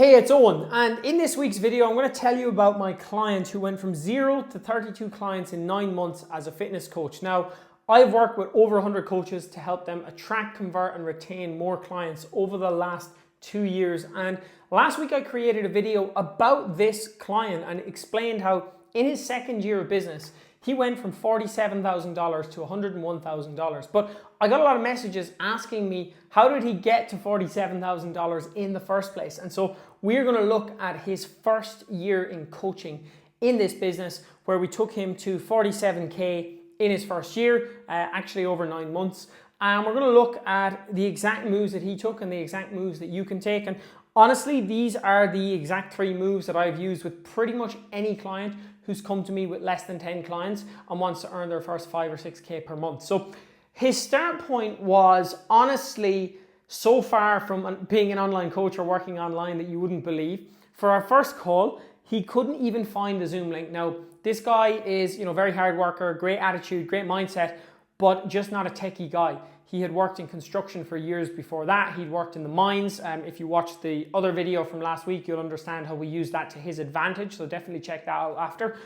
Hey, it's Owen, and in this week's video I'm going to tell you about my client who went from 0 to 32 clients in 9 months as a fitness coach. Now, I've worked with over 100 coaches to help them attract, convert and retain more clients over the last 2 years, and last week I created a video about this client and explained how in his second year of business he went from $47,000 to $101,000. But I got a lot of messages asking me, how did he get to $47,000 in the first place? And so we're going to look at his first year in coaching in this business, where we took him to 47K in his first year, actually over 9 months. And we're going to look at the exact moves that he took and the exact moves that you can take. And honestly, these are the exact 3 moves that I've used with pretty much any client who's come to me with less than 10 clients and wants to earn their first 5 or 6K per month. So his start point was honestly so far from being an online coach or working online that you wouldn't believe. For our first call, he couldn't even find the Zoom link. Now, this guy is, very hard worker, great attitude, great mindset, but just not a techie guy. He had worked in construction for years before that. He'd worked in the mines. If you watch the other video from last week, you'll understand how we use that to his advantage. So definitely check that out after.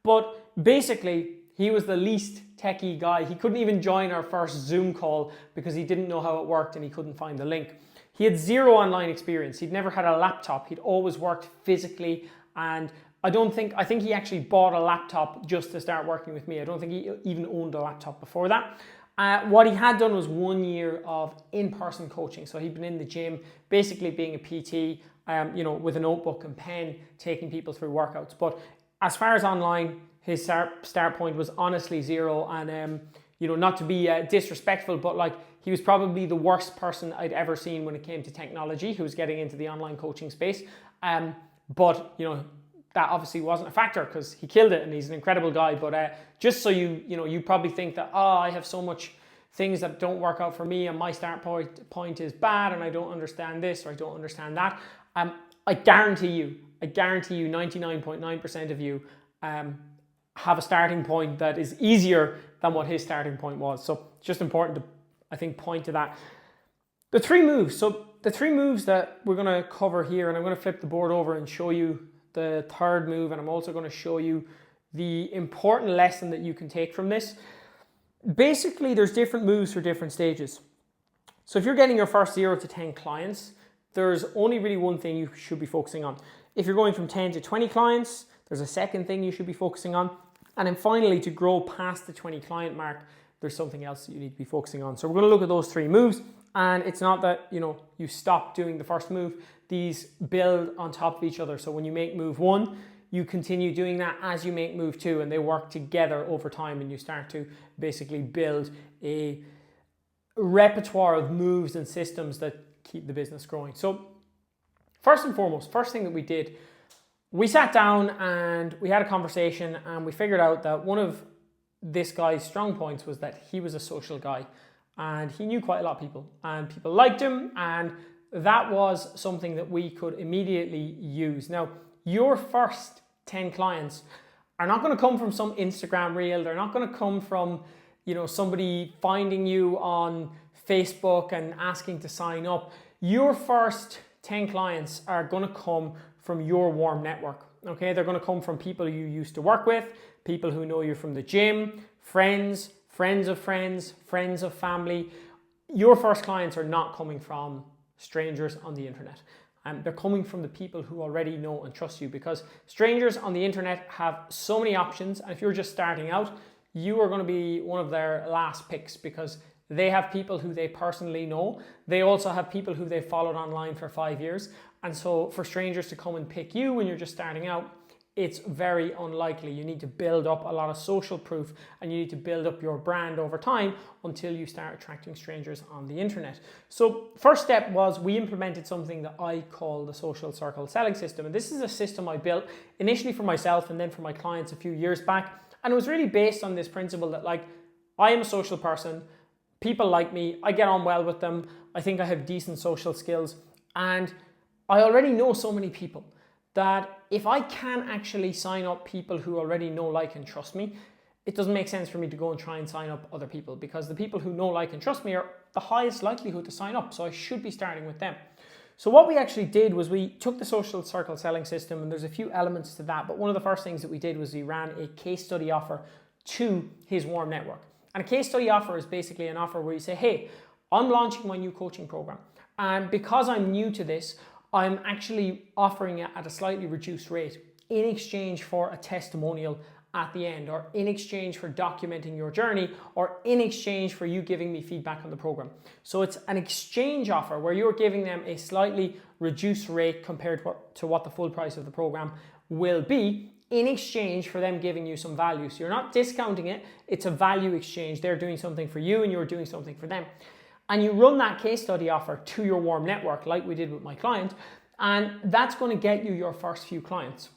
But basically, he was the least techie guy. He couldn't even join our first Zoom call because he didn't know how it worked and he couldn't find the link. He had 0 online experience. He'd never had a laptop. He'd always worked physically, and I think he actually bought a laptop just to start working with me. I don't think he even owned a laptop before that. What he had done was 1 year of in-person coaching. So he'd been in the gym, basically being a PT, with a notebook and pen, taking people through workouts. But as far as online, his start point was honestly 0. And, not to be disrespectful, but he was probably the worst person I'd ever seen when it came to technology who was getting into the online coaching space. But that obviously wasn't a factor because he killed it and he's an incredible guy. But just so you probably think that, I have so much things that don't work out for me and my start point is bad and I don't understand this or I don't understand that. I guarantee you 99.9% of you have a starting point that is easier than what his starting point was. So it's just important to, I think, point to that. The 3 moves. So the 3 moves that we're going to cover here, and I'm going to flip the board over and show you the 3rd move, and I'm also going to show you the important lesson that you can take from this. Basically, there's different moves for different stages. So if you're getting your first 0 to 10 clients, there's only really one thing you should be focusing on. If you're going from 10 to 20 clients, there's a second thing you should be focusing on. And then finally, to grow past the 20 client mark, there's something else that you need to be focusing on. So we're going to look at those 3 moves. And it's not that, you stop doing the first move. These build on top of each other. So when you make move 1, you continue doing that as you make move 2, and they work together over time, and you start to basically build a repertoire of moves and systems that keep the business growing. So first and foremost, first thing that we did, we sat down and we had a conversation, and we figured out that one of this guy's strong points was that he was a social guy. And he knew quite a lot of people and people liked him, and that was something that we could immediately use. Now, your first 10 clients are not going to come from some Instagram reel. They're not going to come from, somebody finding you on Facebook and asking to sign up. Your first 10 clients are going to come from your warm network. Okay, they're going to come from people you used to work with, people who know you from the gym, friends of friends, friends of family. Your first clients are not coming from strangers on the internet. They're coming from the people who already know and trust you, because strangers on the internet have so many options. And if you're just starting out, you are going to be one of their last picks, because they have people who they personally know. They also have people who they've followed online for 5 years. And so for strangers to come and pick you when you're just starting out, it's very unlikely. You need to build up a lot of social proof, and you need to build up your brand over time until you start attracting strangers on the internet. So first step was we implemented something that I call the social circle selling system. And this is a system I built initially for myself and then for my clients a few years back. And it was really based on this principle that I am a social person. People like me. I get on well with them. I think I have decent social skills. And I already know so many people that if I can actually sign up people who already know, like, and trust me, it doesn't make sense for me to go and try and sign up other people, because the people who know, like, and trust me are the highest likelihood to sign up. So I should be starting with them. So what we actually did was we took the social circle selling system, and there's a few elements to that, but one of the first things that we did was we ran a case study offer to his warm network. And a case study offer is basically an offer where you say, hey, I'm launching my new coaching program, and because I'm new to this, I'm actually offering it at a slightly reduced rate in exchange for a testimonial at the end, or in exchange for documenting your journey, or in exchange for you giving me feedback on the program. So it's an exchange offer where you're giving them a slightly reduced rate compared to what the full price of the program will be, in exchange for them giving you some value. So you're not discounting it, it's a value exchange. They're doing something for you and you're doing something for them. And you run that case study offer to your warm network like we did with my client, and that's going to get you your first few clients.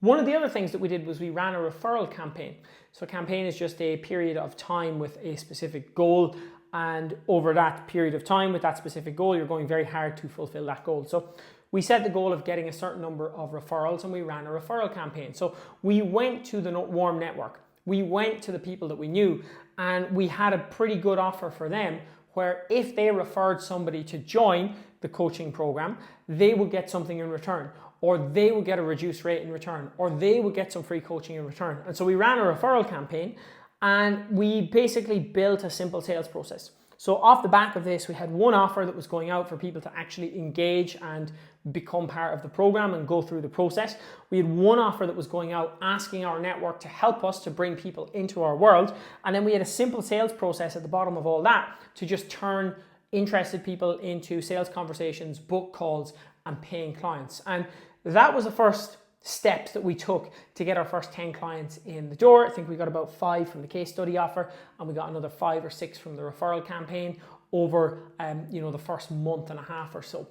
One of the other things that we did was we ran a referral campaign. So a campaign is just a period of time with a specific goal, and over that period of time with that specific goal, you're going very hard to fulfill that goal. So we set the goal of getting a certain number of referrals, and we ran a referral campaign. So we went to the warm network, we went to the people that we knew, and we had a pretty good offer for them where if they referred somebody to join the coaching program, they would get something in return, or they would get a reduced rate in return, or they would get some free coaching in return. And so we ran a referral campaign, and we basically built a simple sales process. So off the back of this, we had one offer that was going out for people to actually engage and become part of the program and go through the process. We had one offer that was going out asking our network to help us to bring people into our world. And then we had a simple sales process at the bottom of all that to just turn interested people into sales conversations, book calls, and paying clients. And that was the first steps that we took to get our first 10 clients in the door. I think we got about 5 from the case study offer, and we got another 5 or 6 from the referral campaign over the first month and a half or so.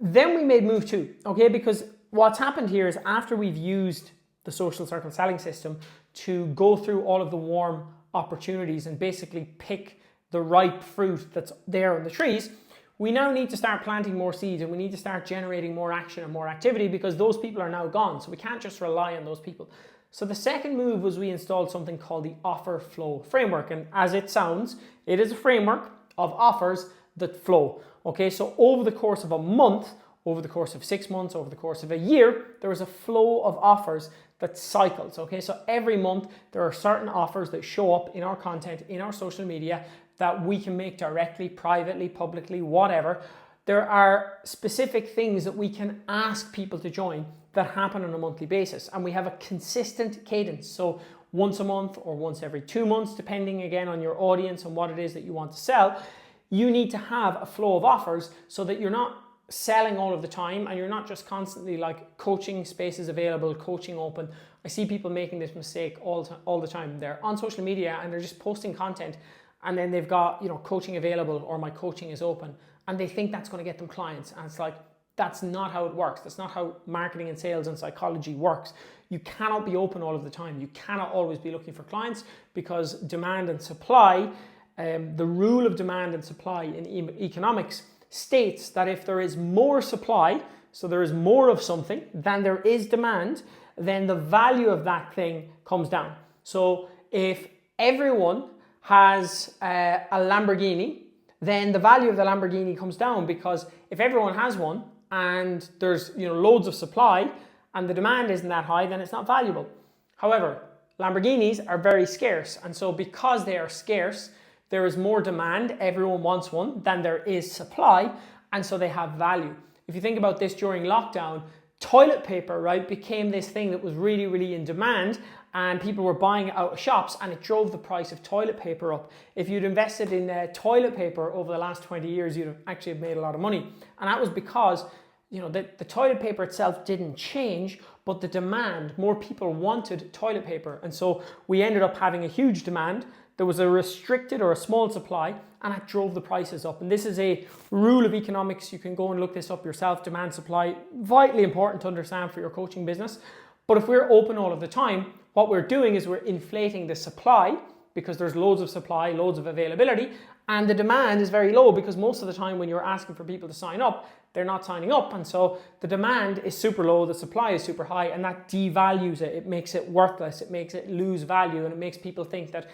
Then we made move 2, okay? Because what's happened here is after we've used the social circle selling system to go through all of the warm opportunities and basically pick the ripe fruit that's there on the trees, we now need to start planting more seeds, and we need to start generating more action and more activity because those people are now gone. So we can't just rely on those people. So the second move was we installed something called the offer flow framework. And as it sounds, it is a framework of offers that flow. Okay, so over the course of a month, over the course of 6 months, over the course of a year, there is a flow of offers that cycles. Okay, so every month there are certain offers that show up in our content, in our social media, that we can make directly, privately, publicly, whatever. There are specific things that we can ask people to join that happen on a monthly basis. And we have a consistent cadence. So once a month or once every 2 months, depending again on your audience and what it is that you want to sell, you need to have a flow of offers so that you're not selling all of the time and you're not just constantly like coaching spaces available, coaching open. I see people making this mistake all the time. They're on social media and they're just posting content, and then they've got, coaching available or my coaching is open, and they think that's going to get them clients. And it's like, that's not how it works. That's not how marketing and sales and psychology works. You cannot be open all of the time. You cannot always be looking for clients because demand and supply, the rule of demand and supply in economics states that if there is more supply, so there is more of something than there is demand, then the value of that thing comes down. So if everyone has a Lamborghini, then the value of the Lamborghini comes down, because if everyone has one and there's loads of supply and the demand isn't that high, then it's not valuable. However, Lamborghinis are very scarce, and so because they are scarce, there is more demand, everyone wants one, than there is supply, and so they have value. If you think about this during lockdown, toilet paper, right, became this thing that was really, really in demand, and people were buying it out of shops, and it drove the price of toilet paper up. If you'd invested in toilet paper over the last 20 years, you'd have actually made a lot of money. And that was because the toilet paper itself didn't change, but the demand, more people wanted toilet paper. And so we ended up having a huge demand. There was a restricted or a small supply, and it drove the prices up. And this is a rule of economics. You can go and look this up yourself. Demand, supply, vitally important to understand for your coaching business. But if we're open all of the time, what we're doing is we're inflating the supply because there's loads of supply, loads of availability, and the demand is very low because most of the time when you're asking for people to sign up, they're not signing up. And so the demand is super low, the supply is super high, and that devalues it. It makes it worthless, it makes it lose value, and it makes people think that,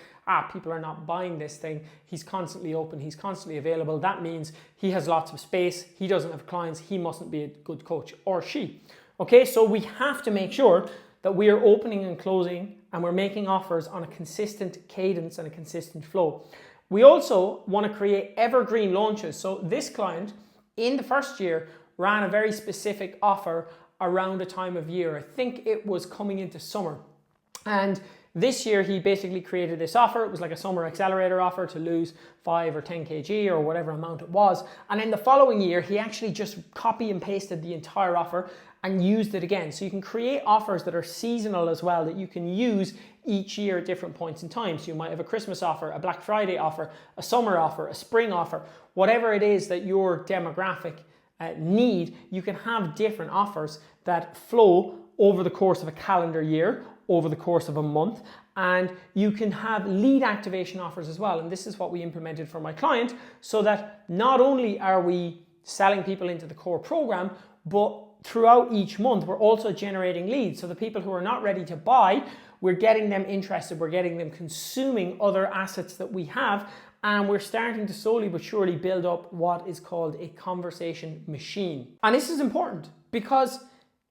people are not buying this thing. He's constantly open, he's constantly available. That means he has lots of space, he doesn't have clients, he mustn't be a good coach, or she. Okay, so we have to make sure that we are opening and closing and we're making offers on a consistent cadence and a consistent flow. We also want to create evergreen launches. So this client in the first year ran a very specific offer around a time of year. I think it was coming into summer. And this year he basically created this offer. It was like a summer accelerator offer to lose 5 or 10 kg or whatever amount it was. And in the following year, he actually just copy and pasted the entire offer and used it again. So you can create offers that are seasonal as well, that you can use each year at different points in time. So you might have a Christmas offer, a Black Friday offer, a summer offer, a spring offer, whatever it is that your demographic need, you can have different offers that flow over the course of a calendar year, over the course of a month, and you can have lead activation offers as well. And this is what we implemented for my client, so that not only are we selling people into the core program, but throughout each month, we're also generating leads. So the people who are not ready to buy, we're getting them interested, we're getting them consuming other assets that we have, and we're starting to slowly but surely build up what is called a conversation machine. And this is important because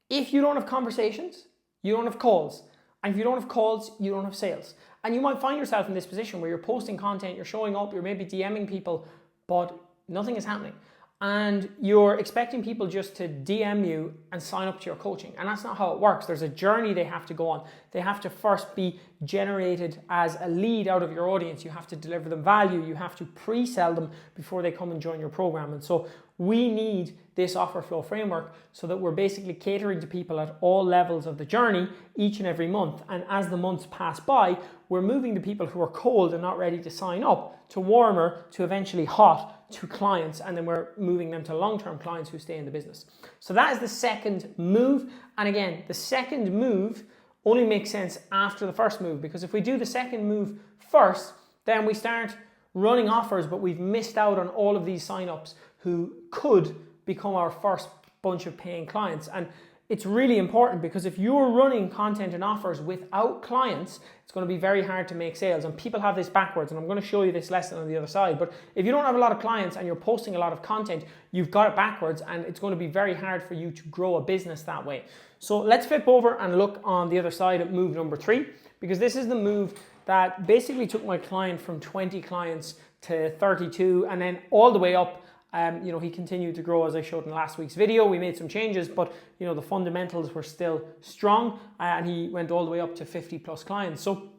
if you don't have conversations, you don't have calls. And if you don't have calls, you don't have sales. And you might find yourself in this position where you're posting content, you're showing up, you're maybe DMing people, but nothing is happening. And you're expecting people just to DM you and sign up to your coaching. And that's not how it works. There's a journey they have to go on. They have to first be generated as a lead out of your audience. You have to deliver them value. You have to pre-sell them before they come and join your program. And so we need this offer flow framework so that we're basically catering to people at all levels of the journey each and every month. And as the months pass by, we're moving the people who are cold and not ready to sign up to warmer, to eventually hot, to clients, and then we're moving them to long-term clients who stay in the business. So that is the second move. And again, the second move only makes sense after the first move, because if we do the second move first, then we start running offers, but we've missed out on all of these signups who could become our first bunch of paying clients. And it's really important, because if you're running content and offers without clients, it's going to be very hard to make sales. And people have this backwards, and I'm going to show you this lesson on the other side. But if you don't have a lot of clients and you're posting a lot of content, you've got it backwards, and it's going to be very hard for you to grow a business that way. So let's flip over and look on the other side at move number 3, because this is the move that basically took my client from 20 clients to 32 and then all the way up. He continued to grow as I showed in last week's video. We made some changes, but the fundamentals were still strong, and he went all the way up to 50 plus clients. So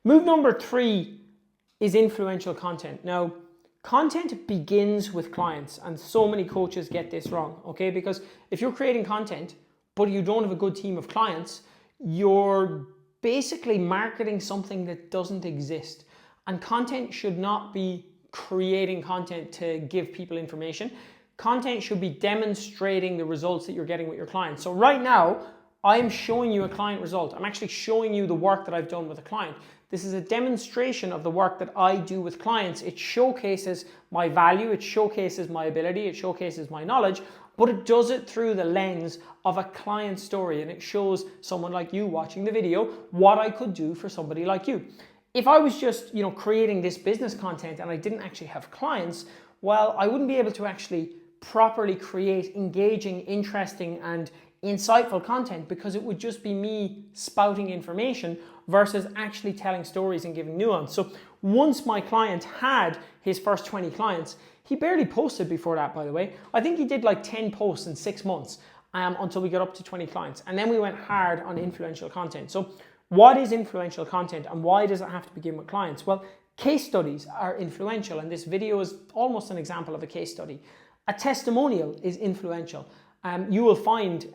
move number 3 is influential content. Now, content begins with clients, and so many coaches get this wrong, okay? Because if you're creating content, but you don't have a good team of clients, you're basically marketing something that doesn't exist. And content should not be creating content to give people information. Content should be demonstrating the results that you're getting with your clients. So right now, I'm showing you a client result. I'm actually showing you the work that I've done with a client. This is a demonstration of the work that I do with clients. It showcases my value, it showcases my ability, it showcases my knowledge, but it does it through the lens of a client story, and it shows someone like you watching the video what I could do for somebody like you. If I was just, creating this business content and I didn't actually have clients, well, I wouldn't be able to actually properly create engaging, interesting, and insightful content, because it would just be me spouting information versus actually telling stories and giving nuance. So once my client had his first 20 clients, he barely posted before that, by the way. I think he did like 10 posts in 6 months until we got up to 20 clients. And then we went hard on influential content. So what is influential content, and why does it have to begin with clients? Well, case studies are influential, and this video is almost an example of a case study. A testimonial is influential. You will find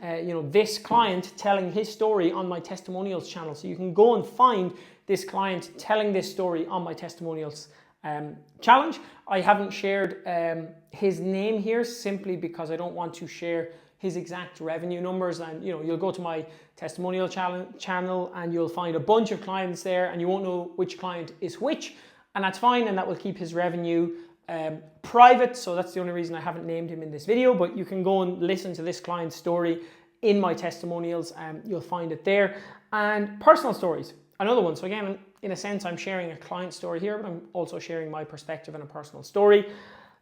this client telling his story on my testimonials channel. So you can go and find this client telling this story on my testimonials challenge. I haven't shared his name here simply because I don't want to share his exact revenue numbers, and you'll go to my testimonial channel and you'll find a bunch of clients there, and you won't know which client is which, and that's fine, and that will keep his revenue private, so that's the only reason I haven't named him in this video, but you can go and listen to this client's story in my testimonials, you'll find it there. And personal stories, another one. So again, in a sense, I'm sharing a client story here, but I'm also sharing my perspective and a personal story.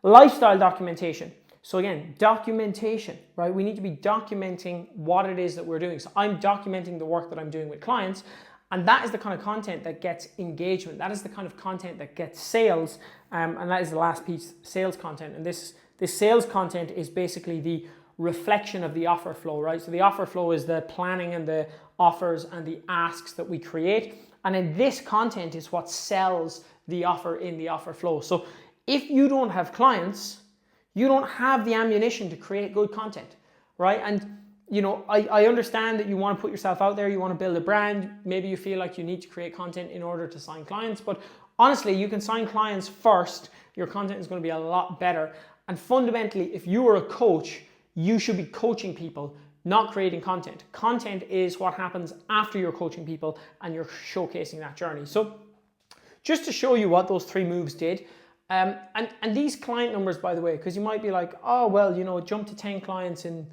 Lifestyle documentation. So again, documentation, right? We need to be documenting what it is that we're doing. So I'm documenting the work that I'm doing with clients, and that is the kind of content that gets engagement. That is the kind of content that gets sales, and that is the last piece, sales content. And this sales content is basically the reflection of the offer flow, right? So the offer flow is the planning and the offers and the asks that we create. And then this content is what sells the offer in the offer flow. So if you don't have clients, you don't have the ammunition to create good content, right? And you know, I understand that you want to put yourself out there, you want to build a brand, maybe you feel like you need to create content in order to sign clients, but honestly, you can sign clients first, your content is going to be a lot better. And fundamentally, if you are a coach, you should be coaching people, not creating content. Content is what happens after you're coaching people and you're showcasing that journey. So just to show you what those 3 moves did, and these client numbers, by the way, because you might be like, oh, well, you know, it jumped to 10 clients in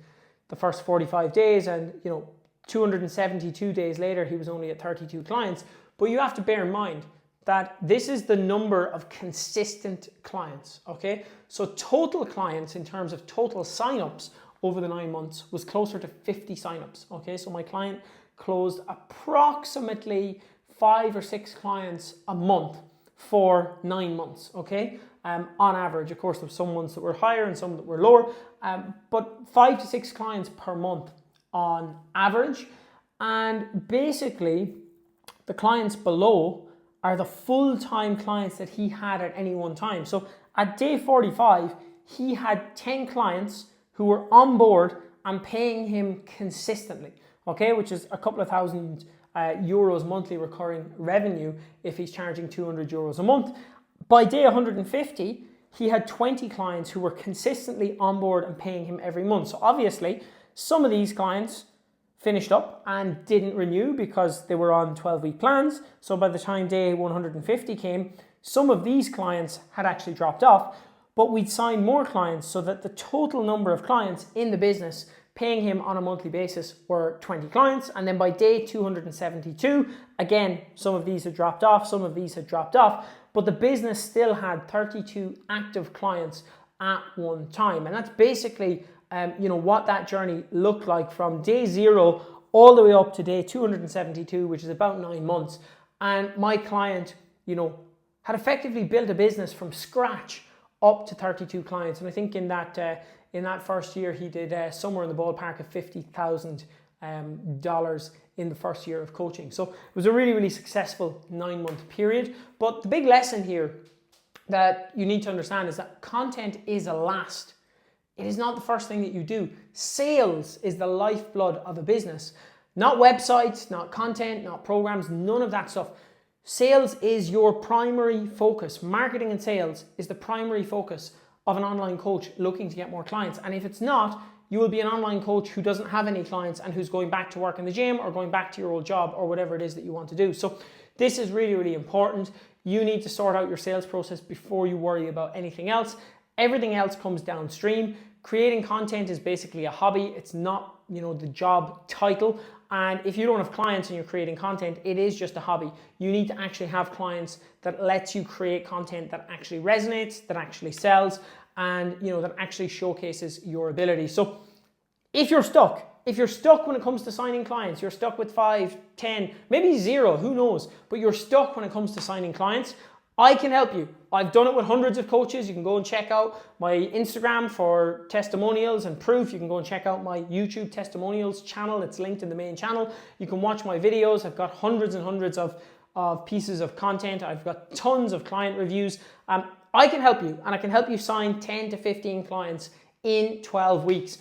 the first 45 days and, you know, 272 days later, he was only at 32 clients. But you have to bear in mind that this is the number of consistent clients, okay? So total clients in terms of total signups over the 9 months was closer to 50 signups, okay? So my client closed approximately 5 or 6 clients a month for 9 months, okay? On average. Of course, there were some months that were higher and some that were lower, but 5 to 6 clients per month on average. And basically, the clients below are the full-time clients that he had at any one time. So at day 45, he had 10 clients who were on board and paying him consistently, okay, which is a couple of thousand euros monthly recurring revenue if he's charging 200 euros a month. By day 150, he had 20 clients who were consistently on board and paying him every month. So obviously, some of these clients finished up and didn't renew because they were on 12-week plans. So by the time day 150 came, some of these clients had actually dropped off, but we'd signed more clients so that the total number of clients in the business paying him on a monthly basis were 20 clients. And then by day 272, again, some of these had dropped off, some of these had dropped off, but the business still had 32 active clients at one time. And that's basically you know, what that journey looked like from day 0 all the way up to day 272, which is about 9 months. And my client, you know, had effectively built a business from scratch up to 32 clients. And I think in that first year, he did somewhere in the ballpark of $50,000 in the first year of coaching. So it was a really, really successful 9-month period. But the big lesson here that you need to understand is that content is a last. It is not the first thing that you do. Sales is the lifeblood of a business. Not websites, not content, not programs, none of that stuff. Sales is your primary focus. Marketing and sales is the primary focus of an online coach looking to get more clients. And if it's not, you will be an online coach who doesn't have any clients and who's going back to work in the gym or going back to your old job or whatever it is that you want to do. So this is really, really important. You need to sort out your sales process before you worry about anything else. Everything else comes downstream. Creating content is basically a hobby. It's not, you know, the job title. And if you don't have clients and you're creating content, it is just a hobby. You need to actually have clients that lets you create content that actually resonates, that actually sells, and you know, that actually showcases your ability. So if you're stuck when it comes to signing clients, you're stuck with 5, 10, maybe 0, who knows, but you're stuck when it comes to signing clients, I can help you. I've done it with hundreds of coaches. You can go and check out my Instagram for testimonials and proof. You can go and check out my YouTube testimonials channel. It's linked in the main channel. You can watch my videos. I've got hundreds and hundreds of pieces of content. I've got tons of client reviews. I can help you, and I can help you sign 10 to 15 clients in 12 weeks.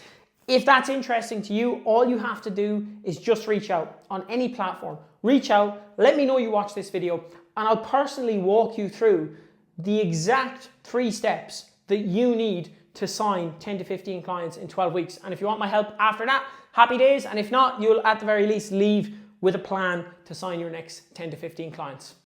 If that's interesting to you, all you have to do is just reach out on any platform. Reach out, let me know you watched this video, and I'll personally walk you through the exact 3 steps that you need to sign 10 to 15 clients in 12 weeks. And if you want my help after that, happy days. And if not, you'll at the very least leave with a plan to sign your next 10 to 15 clients.